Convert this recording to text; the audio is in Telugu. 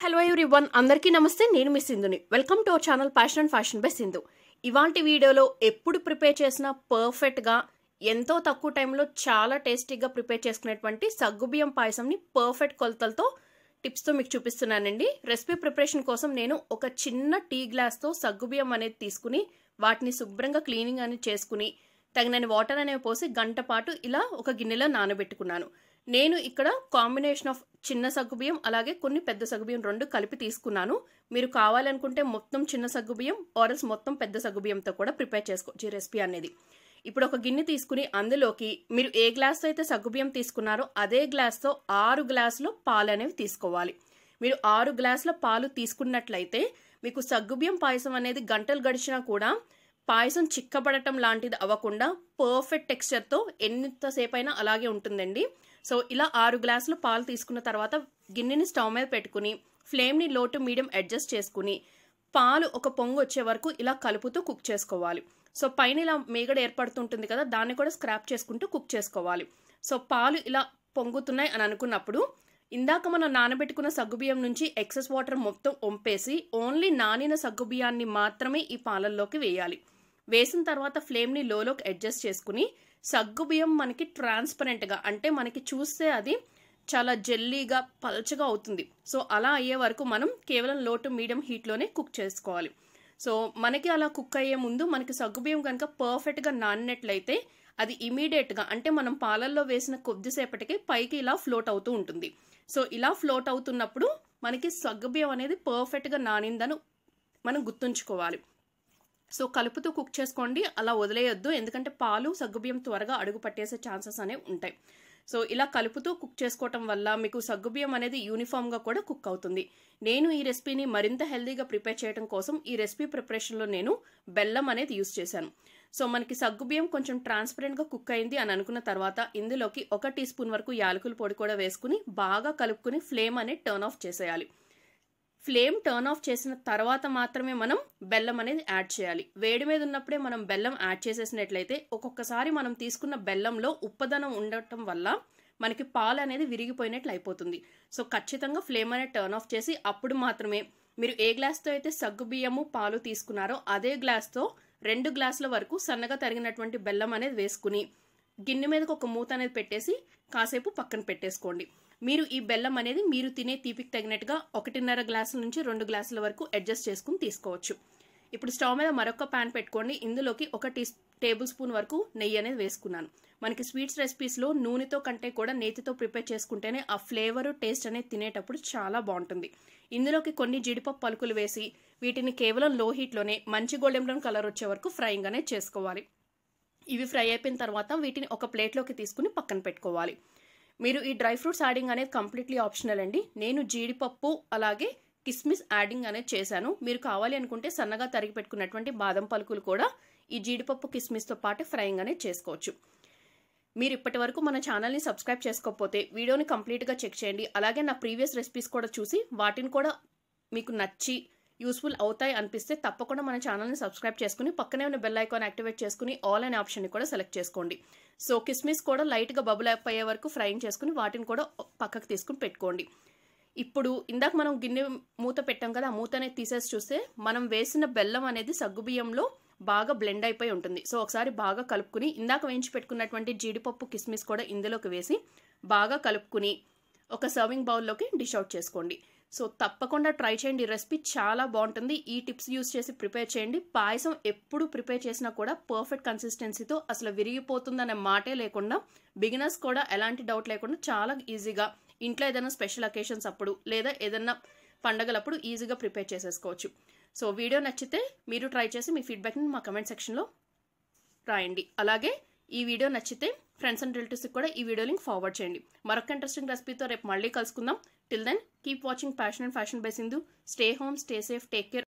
హలో ఎవ్రీవన్, అందరికీ నమస్తే. నేను మీ సింధుని. Welcome to our channel passion and fashion by Sindhu. ఇవాల్టి వీడియోలో ఎప్పుడు ప్రిపేర్ చేసిన పర్ఫెక్ట్గా ఎంతో తక్కువ టైంలో చాలా టేస్టీగా ప్రిపేర్ చేసుకునేటువంటి సగ్గుబియ్యం పాయసంని పర్ఫెక్ట్ కొలతలతో టిప్స్తో మీకు చూపిస్తున్నానండి. రెసిపీ ప్రిపరేషన్ కోసం నేను ఒక చిన్న టీ గ్లాస్తో సగ్గుబియ్యం అనేది తీసుకుని వాటిని శుభ్రంగా క్లీనింగ్ అనేది చేసుకుని తగినన్ని వాటర్ అనేవి పోసి గంట పాటు ఇలా ఒక గిన్నెలో నానబెట్టుకున్నాను. నేను ఇక్కడ కాంబినేషన్ ఆఫ్ చిన్న సగ్గుబియ్యం అలాగే కొన్ని పెద్ద సగ్గుబియ్యం రెండు కలిపి తీసుకున్నాను. మీరు కావాలనుకుంటే మొత్తం చిన్న సగ్గుబియ్యం ఆర్ఎల్స్ మొత్తం పెద్ద సగ్గుబియ్యంతో కూడా ప్రిపేర్ చేసుకోవచ్చు ఈ రెసిపీ అనేది. ఇప్పుడు ఒక గిన్నె తీసుకుని అందులోకి మీరు ఏ గ్లాస్తో అయితే సగ్గుబియ్యం తీసుకున్నారో అదే గ్లాస్తో 6 గ్లాసులు పాలు అనేవి తీసుకోవాలి. మీరు 6 గ్లాసుల పాలు తీసుకున్నట్లయితే మీకు సగ్గుబియ్యం పాయసం అనేది గంటలు గడిచినా కూడా పాయసం చిక్కబడటం లాంటిది అవ్వకుండా పర్ఫెక్ట్ టెక్స్చర్తో ఎంతసేపు అయినా అలాగే ఉంటుందండి. సో ఇలా 6 గ్లాసులు పాలు తీసుకున్న తర్వాత గిన్నెని స్టవ్ మీద పెట్టుకుని ఫ్లేమ్ని లో టు మీడియం అడ్జస్ట్ చేసుకుని పాలు ఒక పొంగు వచ్చే వరకు ఇలా కలుపుతూ కుక్ చేసుకోవాలి. సో పైన ఇలా మేగడ ఏర్పడుతుంటుంది కదా, దాన్ని కూడా స్క్రాప్ చేసుకుంటూ కుక్ చేసుకోవాలి. సో పాలు ఇలా పొంగుతున్నాయి అని అనుకున్నప్పుడు ఇందాక మనం నానబెట్టుకున్న సగ్గుబియ్యం నుంచి ఎక్సెస్ వాటర్ మొత్తం వంపేసి ఓన్లీ నానిన సగ్గుబియ్యాన్ని మాత్రమే ఈ పాలల్లోకి వేయాలి. వేసిన తర్వాత ఫ్లేమ్ని లోలోకి అడ్జస్ట్ చేసుకుని సగ్గుబియ్యం మనకి ట్రాన్స్పరెంట్గా అంటే మనకి చూస్తే అది చాలా జెల్లీగా పల్చగా అవుతుంది. సో అలా అయ్యే వరకు మనం కేవలం లో టు మీడియం హీట్లోనే కుక్ చేసుకోవాలి. సో మనకి అలా కుక్ అయ్యే ముందు మనకి సగ్గుబియ్యం కనుక పర్ఫెక్ట్గా నానినట్లయితే అది ఇమీడియట్గా అంటే మనం పాలల్లో వేసిన కొద్దిసేపటికి పైకి ఇలా ఫ్లోట్ అవుతూ ఉంటుంది. సో ఇలా ఫ్లోట్ అవుతున్నప్పుడు మనకి సగ్గుబియ్యం అనేది పర్ఫెక్ట్గా నానిందని మనం గుర్తుంచుకోవాలి. సో కలుపుతూ కుక్ చేసుకోండి, అలా వదిలేయొద్దు, ఎందుకంటే పాలు సగ్గుబియ్యం త్వరగా అడుగు పట్టేసే ఛాన్సెస్ అనేవి ఉంటాయి. సో ఇలా కలుపుతూ కుక్ చేసుకోవటం వల్ల మీకు సగ్గుబియ్యం అనేది యూనిఫామ్గా కూడా కుక్ అవుతుంది. నేను ఈ రెసిపీని మరింత హెల్దీగా ప్రిపేర్ చేయడం కోసం ఈ రెసిపీ ప్రిపరేషన్లో నేను బెల్లం అనేది యూస్ చేశాను. సో మనకి సగ్గుబియ్యం కొంచెం ట్రాన్స్పరెంట్గా కుక్ అయింది అని అనుకున్న తర్వాత ఇందులోకి 1 టీ స్పూన్ వరకు యాలకుల పొడి కూడా వేసుకుని బాగా కలుపుకుని ఫ్లేమ్ అనేది టర్న్ ఆఫ్ చేసేయాలి. ఫ్లేమ్ టర్న్ ఆఫ్ చేసిన తర్వాత మాత్రమే మనం బెల్లం అనేది యాడ్ చేయాలి. వేడి మీద ఉన్నప్పుడే మనం బెల్లం యాడ్ చేసేసినట్లయితే ఒక్కొక్కసారి మనం తీసుకున్న బెల్లంలో ఉప్పదనం ఉండటం వల్ల మనకి పాలు అనేది విరిగిపోయినట్లు అయిపోతుంది. సో ఖచ్చితంగా ఫ్లేమ్ అనేది టర్న్ ఆఫ్ చేసి అప్పుడు మాత్రమే మీరు ఏ గ్లాస్తో అయితే సగ్గుబియ్యము పాలు తీసుకున్నారో అదే గ్లాస్తో 2 గ్లాసుల వరకు సన్నగా తరిగినటువంటి బెల్లం అనేది వేసుకుని గిన్నె మీదకి ఒక మూత అనేది పెట్టేసి కాసేపు పక్కన పెట్టేసుకోండి. మీరు ఈ బెల్లం అనేది మీరు తినే తీపికి తగినట్టుగా 1.5 గ్లాసుల నుంచి 2 గ్లాసుల వరకు అడ్జస్ట్ చేసుకుని తీసుకోవచ్చు. ఇప్పుడు స్టవ్ మీద మరొక ప్యాన్ పెట్టుకోండి. ఇందులోకి 1 టేబుల్ స్పూన్ వరకు నెయ్యి అనేది వేసుకున్నాను. మనకి స్వీట్స్ రెసిపీస్లో నూనెతో కంటే కూడా నేతితో ప్రిపేర్ చేసుకుంటేనే ఆ ఫ్లేవర్ టేస్ట్ అనేది తినేటప్పుడు చాలా బాగుంటుంది. ఇందులోకి కొన్ని జీడిపప్పు పలుకులు వేసి వీటిని కేవలం లో హీట్లోనే మంచి గోల్డెన్ బ్రౌన్ కలర్ వచ్చే వరకు ఫ్రైయింగ్ అనేది చేసుకోవాలి. ఇవి ఫ్రై అయిపోయిన తర్వాత వీటిని ఒక ప్లేట్లోకి తీసుకుని పక్కన పెట్టుకోవాలి. మీరు ఈ డ్రై ఫ్రూట్స్ యాడింగ్ అనేది కంప్లీట్లీ ఆప్షనల్ అండి. నేను జీడిపప్పు అలాగే కిస్మిస్ యాడింగ్ అనేది చేశాను. మీరు కావాలి అనుకుంటే సన్నగా తరిగి పెట్టుకున్నటువంటి బాదం పలుకులు కూడా ఈ జీడిపప్పు కిస్మిస్తో పాటు ఫ్రైయింగ్ అనేది చేసుకోవచ్చు. మీరు ఇప్పటి వరకు మన ఛానల్ని సబ్స్క్రైబ్ చేసుకోకపోతే వీడియోని కంప్లీట్గా చెక్ చేయండి. అలాగే నా ప్రీవియస్ రెసిపీస్ కూడా చూసి వాటిని కూడా మీకు నచ్చి యూస్ఫుల్ అవుతాయి అనిపిస్తే తప్పకుండా మన ఛానల్ని సబ్స్క్రైబ్ చేసుకుని పక్కనే ఉన్న బెల్ ఐకాన్ యాక్టివేట్ చేసుకుని ఆల్ అనే ఆప్షన్ని కూడా సెలెక్ట్ చేసుకోండి. సో కిస్మిస్ కూడా లైట్గా బబుల్ అప్ అయ్యే వరకు ఫ్రైయింగ్ చేసుకుని వాటిని కూడా పక్కకు తీసుకుని పెట్టుకోండి. ఇప్పుడు ఇందాక మనం గిన్నె మూత పెట్టాం కదా, ఆ మూత అనేది తీసేసి చూస్తే మనం వేసిన బెల్లం అనేది సగ్గుబియ్యంలో బాగా బ్లెండ్ అయిపోయి ఉంటుంది. సో ఒకసారి బాగా కలుపుకుని ఇందాక వేయించి పెట్టుకున్నటువంటి జీడిపప్పు కిస్మిస్ కూడా ఇందులోకి వేసి బాగా కలుపుకుని ఒక సర్వింగ్ బౌల్లోకి డిష్ అవుట్ చేసుకోండి. సో తప్పకుండా ట్రై చేయండి. ఈ రెసిపీ చాలా బాగుంటుంది. ఈ టిప్స్ యూస్ చేసి ప్రిపేర్ చేయండి. పాయసం ఎప్పుడు ప్రిపేర్ చేసినా కూడా పర్ఫెక్ట్ కన్సిస్టెన్సీతో అసలు విరిగిపోతుందనే మాటే లేకుండా బిగినర్స్ కూడా ఎలాంటి డౌట్ లేకుండా చాలా ఈజీగా ఇంట్లో ఏదైనా స్పెషల్ అకేషన్స్ అప్పుడు లేదా ఏదైనా పండగలప్పుడు ఈజీగా ప్రిపేర్ చేసేసుకోవచ్చు. సో వీడియో నచ్చితే మీరు ట్రై చేసి మీ ఫీడ్బ్యాక్ని మా కమెంట్ సెక్షన్లో రాయండి. అలాగే ఈ వీడియో నచ్చితే ఫ్రెండ్స్ అండ్ రిలేటివ్స్కి కూడా ఈ వీడియో లింక్ ఫార్వర్డ్ చేయండి. మరొక ఇంట్రెస్టింగ్ రెసిపీతో రేపు మళ్ళీ కలుసుకుందాం. Till then keep watching passion and fashion by Sindhu. Stay home, stay safe, take care.